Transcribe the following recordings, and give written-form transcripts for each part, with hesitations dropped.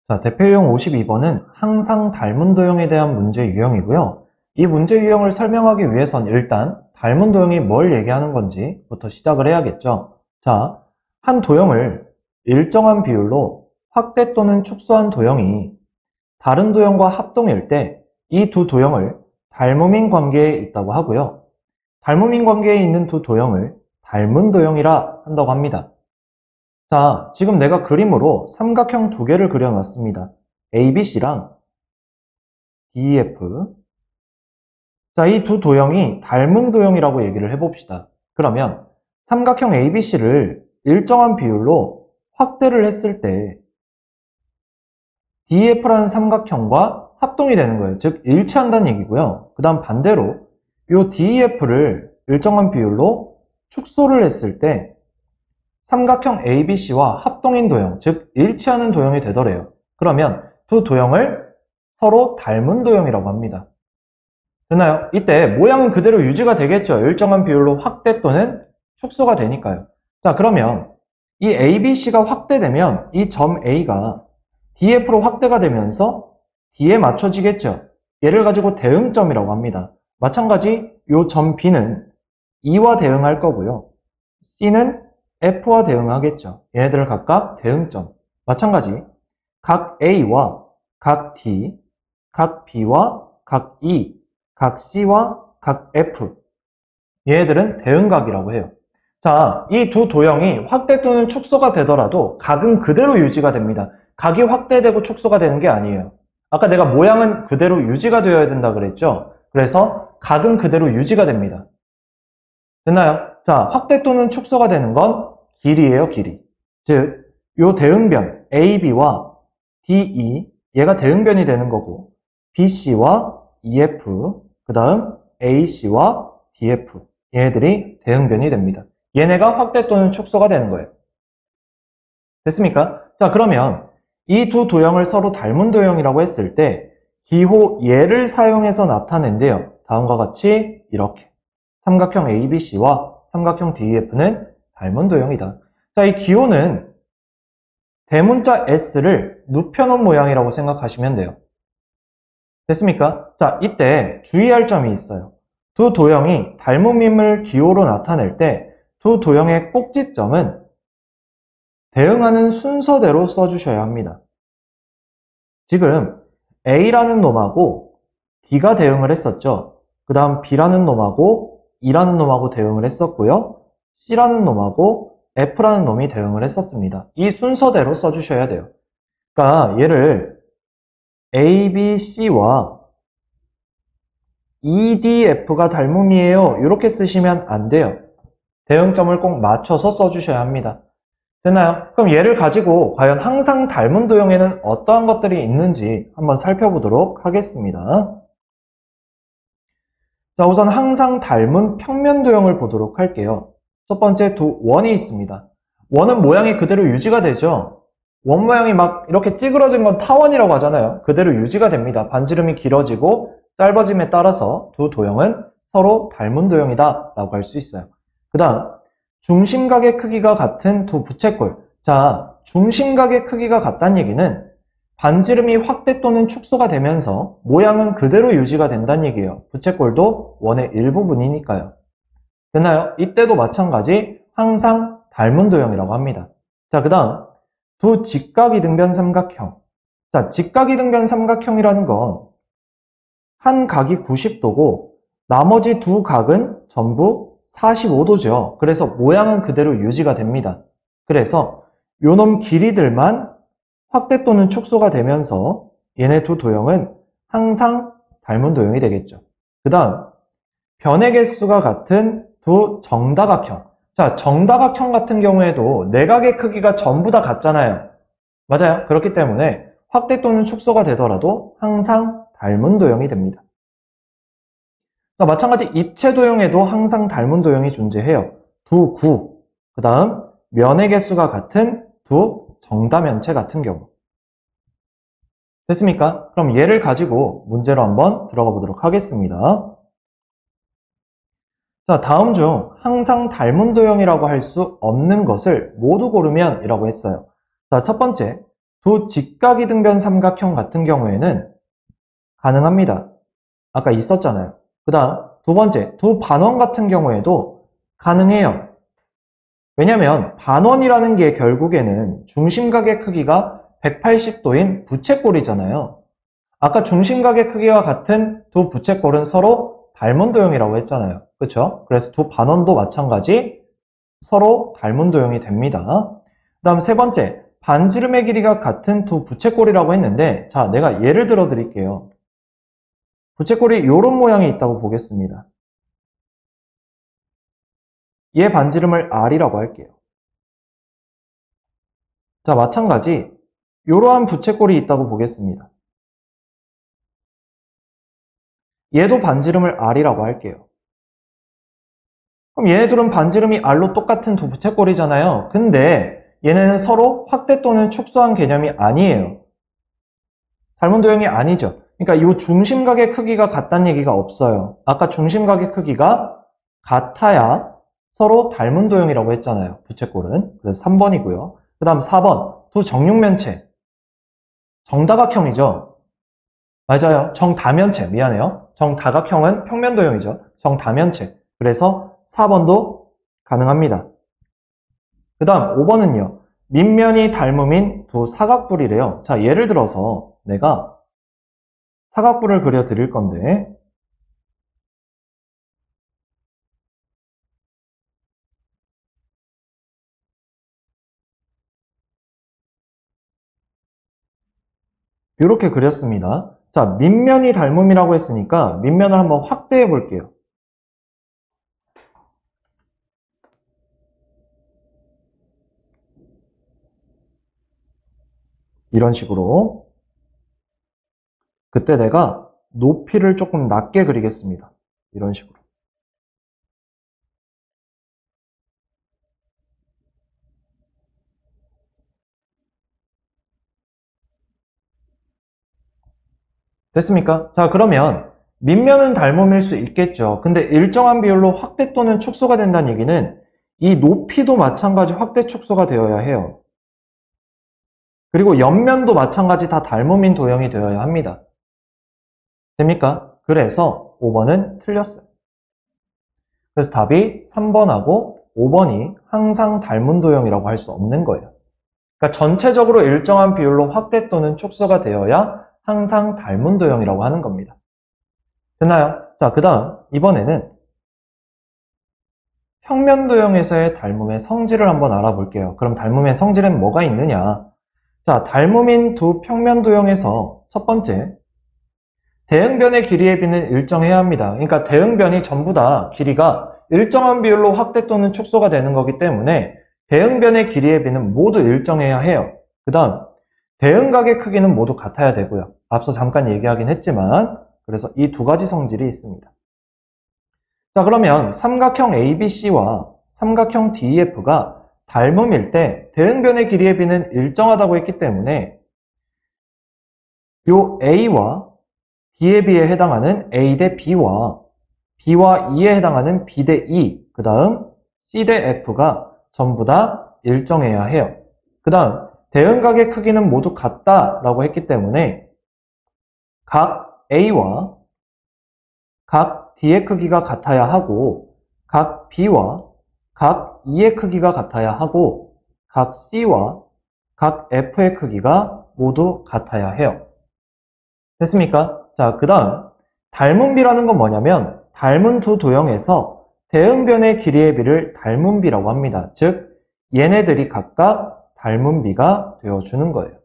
자, 대표 유형 52번은 항상 닮은 도형에 대한 문제 유형이고요. 이 문제 유형을 설명하기 위해선 일단 닮은 도형이 뭘 얘기하는 건지부터 시작을 해야겠죠. 자, 한 도형을 일정한 비율로 확대 또는 축소한 도형이 다른 도형과 합동일 때 이 두 도형을 닮음인 관계에 있다고 하고요. 닮음인 관계에 있는 두 도형을 닮은 도형이라 한다고 합니다. 자, 지금 내가 그림으로 삼각형 두 개를 그려놨습니다. ABC랑 DEF. 자, 이 두 도형이 닮은 도형이라고 얘기를 해봅시다. 그러면 삼각형 ABC를 일정한 비율로 확대를 했을 때 DEF라는 삼각형과 합동이 되는 거예요. 즉, 일치한다는 얘기고요. 그 다음 반대로 이 DEF를 일정한 비율로 축소를 했을 때 삼각형 ABC와 합동인 도형, 즉 일치하는 도형이 되더래요. 그러면 두 도형을 서로 닮은 도형이라고 합니다. 됐나요? 이때 모양은 그대로 유지가 되겠죠. 일정한 비율로 확대 또는 축소가 되니까요. 자, 그러면 이 ABC가 확대되면 이 점 A가 DF로 확대가 되면서 D에 맞춰지겠죠. 얘를 가지고 대응점이라고 합니다. 마찬가지 이 점 B는 E와 대응할 거고요. C는 F와 대응하겠죠. 얘네들을 각각 대응점. 마찬가지 각 A와 각 D, 각 B와 각 E, 각 C와 각 F. 얘네들은 대응각이라고 해요. 자, 이 두 도형이 확대 또는 축소가 되더라도 각은 그대로 유지가 됩니다. 각이 확대되고 축소가 되는 게 아니에요. 아까 내가 모양은 그대로 유지가 되어야 된다 그랬죠? 그래서 각은 그대로 유지가 됩니다. 됐나요? 자, 확대 또는 축소가 되는 건 길이에요, 길이. 즉, 요 대응변 AB와 DE, 얘가 대응변이 되는 거고 BC와 EF, 그 다음 AC와 DF, 얘네들이 대응변이 됩니다. 얘네가 확대 또는 축소가 되는 거예요. 됐습니까? 자, 그러면 이 두 도형을 서로 닮은 도형이라고 했을 때 기호 예를 사용해서 나타낸대요. 다음과 같이 이렇게 삼각형 ABC와 삼각형 DEF는 닮은 도형이다. 자, 이 기호는 대문자 S를 눕혀놓은 모양이라고 생각하시면 돼요. 됐습니까? 자, 이때 주의할 점이 있어요. 두 도형이 닮음임을 기호로 나타낼 때 두 도형의 꼭지점은 대응하는 순서대로 써주셔야 합니다. 지금 A라는 놈하고 D가 대응을 했었죠. 그 다음 B라는 놈하고 E라는 놈하고 대응을 했었고요. C라는 놈하고 F라는 놈이 대응을 했었습니다. 이 순서대로 써주셔야 돼요. 그러니까 얘를 A, B, C와 E, D, F가 닮음이에요. 이렇게 쓰시면 안 돼요. 대응점을 꼭 맞춰서 써주셔야 합니다. 됐나요? 그럼 얘를 가지고 과연 항상 닮은 도형에는 어떠한 것들이 있는지 한번 살펴보도록 하겠습니다. 자, 우선 항상 닮은 평면 도형을 보도록 할게요. 첫 번째 두 원이 있습니다. 원은 모양이 그대로 유지가 되죠. 원 모양이 막 이렇게 찌그러진 건 타원이라고 하잖아요. 그대로 유지가 됩니다. 반지름이 길어지고 짧아짐에 따라서 두 도형은 서로 닮은 도형이다 라고 할 수 있어요. 그 다음 중심각의 크기가 같은 두 부채꼴. 자, 중심각의 크기가 같다는 얘기는 반지름이 확대 또는 축소가 되면서 모양은 그대로 유지가 된다는 얘기예요. 부채꼴도 원의 일부분이니까요. 됐나요? 이때도 마찬가지 항상 닮은 도형이라고 합니다. 자, 그 다음 두 직각이등변 삼각형. 자, 직각이등변 삼각형이라는 건 한 각이 90도고 나머지 두 각은 전부 45도죠. 그래서 모양은 그대로 유지가 됩니다. 그래서 요놈 길이들만 확대 또는 축소가 되면서 얘네 두 도형은 항상 닮은 도형이 되겠죠. 그 다음 변의 개수가 같은 두 정다각형. 자, 정다각형 같은 경우에도 내각의 크기가 전부 다 같잖아요. 맞아요. 그렇기 때문에 확대 또는 축소가 되더라도 항상 닮은 도형이 됩니다. 자, 마찬가지 입체 도형에도 항상 닮은 도형이 존재해요. 두 구, 그 다음 면의 개수가 같은 두 정다면체 같은 경우. 됐습니까? 그럼 얘를 가지고 문제로 한번 들어가 보도록 하겠습니다. 자, 다음 중 항상 닮은 도형이라고 할 수 없는 것을 모두 고르면 이라고 했어요. 자, 첫 번째, 두 직각이 등변 삼각형 같은 경우에는 가능합니다. 아까 있었잖아요. 그 다음 두 번째, 두 반원 같은 경우에도 가능해요. 왜냐면 반원이라는 게 결국에는 중심각의 크기가 180도인 부채꼴이잖아요. 아까 중심각의 크기와 같은 두 부채꼴은 서로 닮은 도형이라고 했잖아요. 그렇죠? 그래서 두 반원도 마찬가지 서로 닮은 도형이 됩니다. 그 다음 세 번째, 반지름의 길이가 같은 두 부채꼴이라고 했는데, 자, 내가 예를 들어 드릴게요. 부채꼴이 이런 모양이 있다고 보겠습니다. 얘 반지름을 R이라고 할게요. 자, 마찬가지 이러한 부채꼴이 있다고 보겠습니다. 얘도 반지름을 R이라고 할게요. 그럼 얘네들은 반지름이 R로 똑같은 두 부채꼴이잖아요. 근데 얘네는 서로 확대 또는 축소한 개념이 아니에요. 닮은 도형이 아니죠. 그러니까 이 중심각의 크기가 같다는 얘기가 없어요. 아까 중심각의 크기가 같아야 서로 닮은 도형이라고 했잖아요. 부채꼴은. 그래서 3번이고요. 그 다음 4번. 두 정육면체. 정다각형이죠. 맞아요. 정다면체. 미안해요. 정다각형은 평면도형이죠. 정다면체. 그래서 4번도 가능합니다. 그 다음 5번은요. 밑면이 닮음인 두 사각뿔이래요. 자, 예를 들어서 내가 사각뿔을 그려 드릴 건데 이렇게 그렸습니다. 자, 밑면이 닮음이라고 했으니까 밑면을 한번 확대해 볼게요. 이런 식으로. 그때 내가 높이를 조금 낮게 그리겠습니다. 이런 식으로. 됐습니까? 자, 그러면 밑면은 닮음일 수 있겠죠. 근데 일정한 비율로 확대 또는 축소가 된다는 얘기는 이 높이도 마찬가지 확대 축소가 되어야 해요. 그리고 옆면도 마찬가지 다 닮음인 도형이 되어야 합니다. 됩니까? 그래서 5번은 틀렸어요. 그래서 답이 3번하고 5번이 항상 닮은 도형이라고 할 수 없는 거예요. 그러니까 전체적으로 일정한 비율로 확대 또는 축소가 되어야 항상 닮은 도형이라고 하는 겁니다. 됐나요? 자, 그 다음 이번에는 평면 도형에서의 닮음의 성질을 한번 알아볼게요. 그럼 닮음의 성질은 뭐가 있느냐? 자, 닮음인 두 평면 도형에서 첫 번째, 대응변의 길이의 비는 일정해야 합니다. 그러니까 대응변이 전부 다 길이가 일정한 비율로 확대 또는 축소가 되는 거기 때문에 대응변의 길이의 비는 모두 일정해야 해요. 그 다음 대응각의 크기는 모두 같아야 되고요. 앞서 잠깐 얘기하긴 했지만 그래서 이 두 가지 성질이 있습니다. 자, 그러면 삼각형 ABC와 삼각형 DEF가 닮음일 때 대응변의 길이의 비는 일정하다고 했기 때문에 요 A와 D에 비해 해당하는 A 대 B와 B와 E에 해당하는 B 대 E, 그 다음 C 대 F가 전부 다 일정해야 해요. 그 다음 대응각의 크기는 모두 같다라고 했기 때문에 각 A와 각 D의 크기가 같아야 하고 각 B와 각 E의 크기가 같아야 하고 각 C와 각 F의 크기가 모두 같아야 해요. 됐습니까? 자, 그 다음 닮음비라는 건 뭐냐면 닮은 두 도형에서 대응변의 길이의 비를 닮음비라고 합니다. 즉 얘네들이 각각 닮음비가 되어주는 거예요.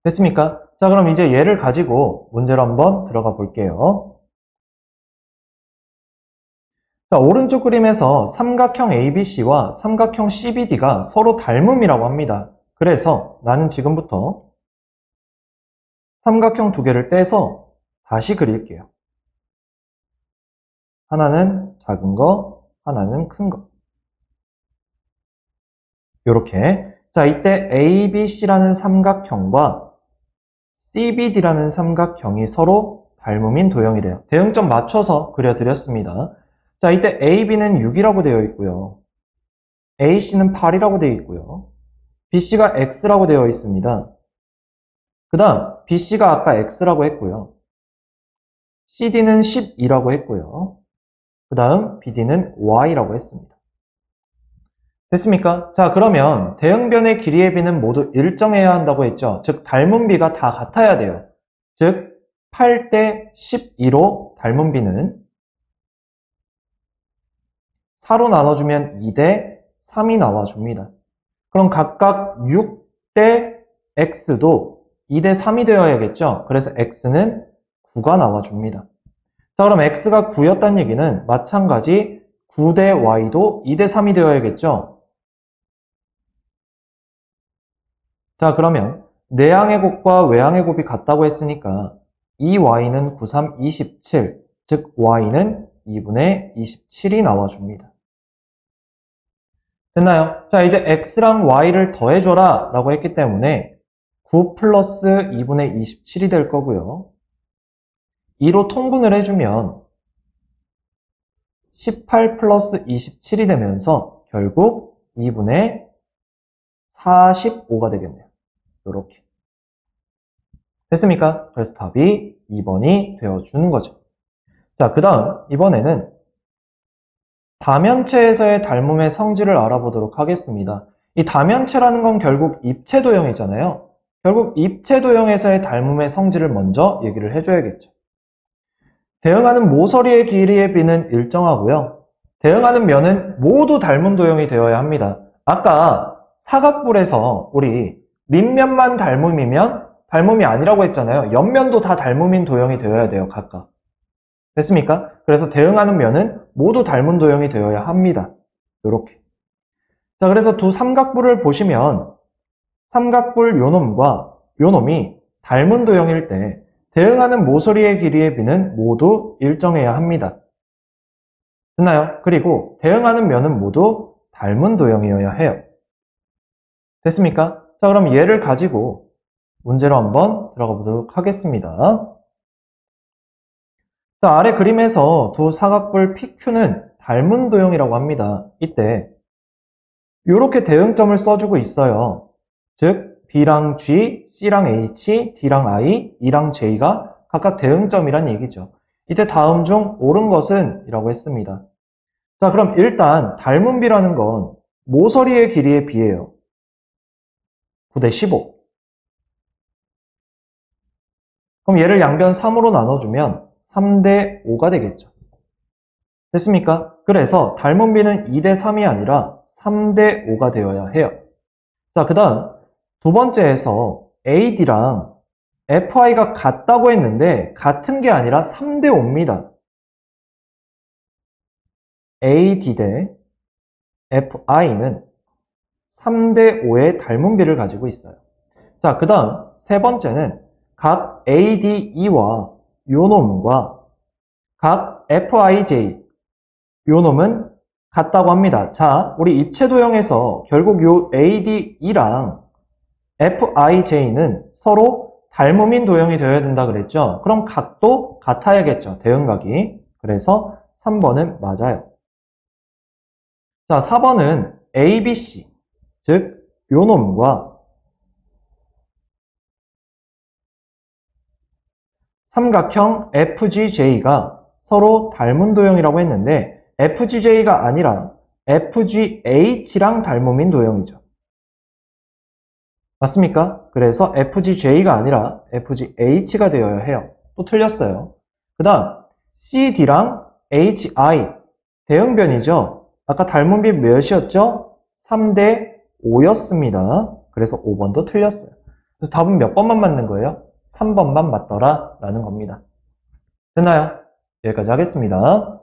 됐습니까? 자, 그럼 이제 얘를 가지고 문제로 한번 들어가 볼게요. 자, 오른쪽 그림에서 삼각형 ABC와 삼각형 CBD가 서로 닮음이라고 합니다. 그래서 나는 지금부터 삼각형 두 개를 떼서 다시 그릴게요. 하나는 작은 거, 하나는 큰 거. 이렇게. 자, 이때 ABC라는 삼각형과 CBD라는 삼각형이 서로 닮음인 도형이래요. 대응점 맞춰서 그려드렸습니다. 자, 이때 AB는 6이라고 되어 있고요. AC는 8이라고 되어 있고요. BC가 X라고 되어 있습니다. 그 다음 BC가 아까 X라고 했고요. CD는 12라고 했고요. 그 다음 BD는 Y라고 했습니다. 됐습니까? 자, 그러면 대응변의 길이의 비는 모두 일정해야 한다고 했죠. 즉 닮은 비가 다 같아야 돼요. 즉 8대 12로 닮은 비는 4로 나눠주면 2대 3이 나와줍니다. 그럼 각각 6대 X도 2대 3이 되어야겠죠. 그래서 X는 9가 나와줍니다. 자, 그럼 X가 9였다는 얘기는 마찬가지 9대 Y도 2대 3이 되어야겠죠. 자, 그러면 내항의 곱과 외항의 곱이 같다고 했으니까 이 Y는 9, 3, 27, 즉 Y는 2분의 27이 나와줍니다. 됐나요? 자, 이제 X랑 Y를 더해줘라 라고 했기 때문에 9 플러스 2분의 27이 될 거고요. 2로 통분을 해주면 18 플러스 27이 되면서 결국 2분의 45가 되겠네요. 이렇게. 됐습니까? 그래서 답이 2번이 되어주는 거죠. 자, 그 다음 이번에는 다면체에서의 닮음의 성질을 알아보도록 하겠습니다. 이 다면체라는 건 결국 입체도형이잖아요. 결국 입체도형에서의 닮음의 성질을 먼저 얘기를 해줘야겠죠. 대응하는 모서리의 길이의 비는 일정하고요. 대응하는 면은 모두 닮은 도형이 되어야 합니다. 아까 사각뿔에서 우리 밑면만 닮음이면 닮음이 아니라고 했잖아요. 옆면도 다 닮음인 도형이 되어야 돼요. 각각. 됐습니까? 그래서 대응하는 면은 모두 닮은 도형이 되어야 합니다. 이렇게. 자, 그래서 두 삼각뿔을 보시면 삼각뿔 요놈과 요놈이 닮은 도형일 때 대응하는 모서리의 길이의 비는 모두 일정해야 합니다. 됐나요? 그리고 대응하는 면은 모두 닮은 도형이어야 해요. 됐습니까? 자, 그럼 얘를 가지고 문제로 한번 들어가 보도록 하겠습니다. 자, 아래 그림에서 두 사각뿔 PQ는 닮은 도형이라고 합니다. 이때 이렇게 대응점을 써주고 있어요. 즉 B랑 G, C랑 H, D랑 I, E랑 J가 각각 대응점이란 얘기죠. 이때 다음 중 옳은 것은? 이라고 했습니다. 자, 그럼 일단 닮은 비라는 건 모서리의 길이의 비예요. 9대 15. 그럼 얘를 양변 3으로 나눠주면 3대 5가 되겠죠. 됐습니까? 그래서 닮은 비는 2대 3이 아니라 3대 5가 되어야 해요. 자, 그 다음 두 번째에서 AD랑 FI가 같다고 했는데 같은 게 아니라 3대 5입니다. AD 대 FI는 3대 5의 닮은 비를 가지고 있어요. 자, 그 다음 세 번째는 각 ADE와 요놈과 각 FIJ 요놈은 같다고 합니다. 자, 우리 입체도형에서 결국 요 ADE랑 FIJ는 서로 닮음인 도형이 되어야 된다 그랬죠? 그럼 각도 같아야겠죠. 대응각이. 그래서 3번은 맞아요. 자, 4번은 ABC, 즉 요놈과 삼각형 FGJ가 서로 닮은 도형이라고 했는데 FGJ가 아니라 FGH랑 닮음인 도형이죠. 맞습니까? 그래서 FGJ가 아니라 FGH가 되어야 해요. 또 틀렸어요. 그 다음 CD랑 HI 대응변이죠. 아까 닮은 비 몇이었죠? 3대 5였습니다. 그래서 5번도 틀렸어요. 그래서 답은 몇 번만 맞는 거예요? 3번만 맞더라 라는 겁니다. 됐나요? 여기까지 하겠습니다.